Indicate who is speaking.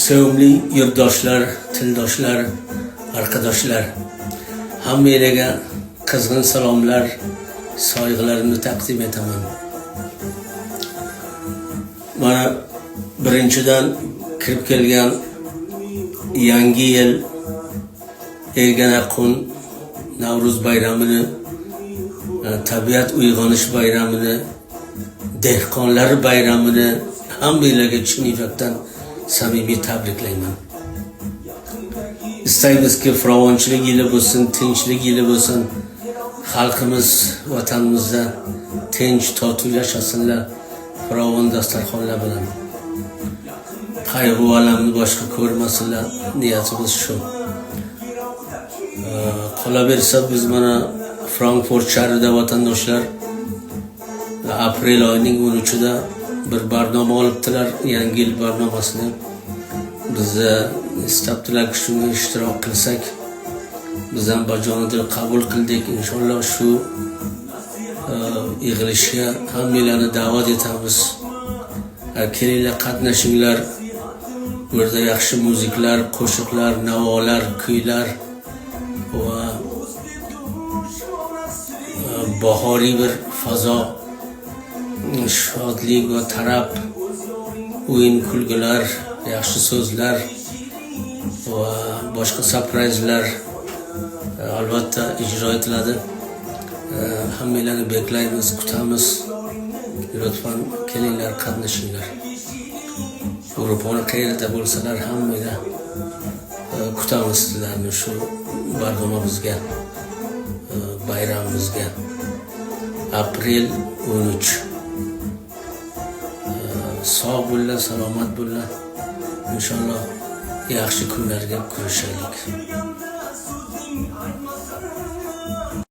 Speaker 1: Sevimli yurtdoshlar, tildoshlar, arkadaşlar, hammalarga qizg'in salomlar, sayg'alarimni taqdim etaman. Mana birinchidan kirib kelgan yangi yil Erganaqon Navruz bayramini, tabiat uyg'onish bayramini, dehqonlar bayramini hammalarga chin yurakdan samimiy tabriklayman. İstaymizki farovonchilik yili bo'lsin, tinchlik yili bo'lsin. Xalqimiz vatanimizda tinch, totuv yashasınlar. Farovon dasturxonlar bilan. Qayg'u alamni boshqa ko'rmasinlar. Niyatimiz shu. Qolaversa biz mana Frankfurt shahrida vatandoshlar aprel oyining 13'ida bir barnoma olibdilar, yangi yil barnomasini. Bizni istabdilar ki shunga ishtirok qilsak, biz ham bajonidil qabul qildik. Inshaalloh shu yig'ilishga hammalarni da'vat etamiz. Kelinglar, qatnashinglar. Bu yerda yaxshi muziklar, qo'shiqlar, navolar, kuylar va bahoriy bir fazo, shodlik va tarab, o'yin kulgular, yaxshi so'zlar va boshqa surprizlar albatta ijro etiladi. Hammalarni beklaymiz, kutamiz. Lütfen kelinglar, qatnashinglar. Yevropani qayerda bo'lsalar hammaga kutamiz sizlarni shu barnomamizga, bayramimizga. Aprel 13. Sog' bo'linglar, salomat bo'linglar. İnşallah yaxshi kunlarga kurashaylik.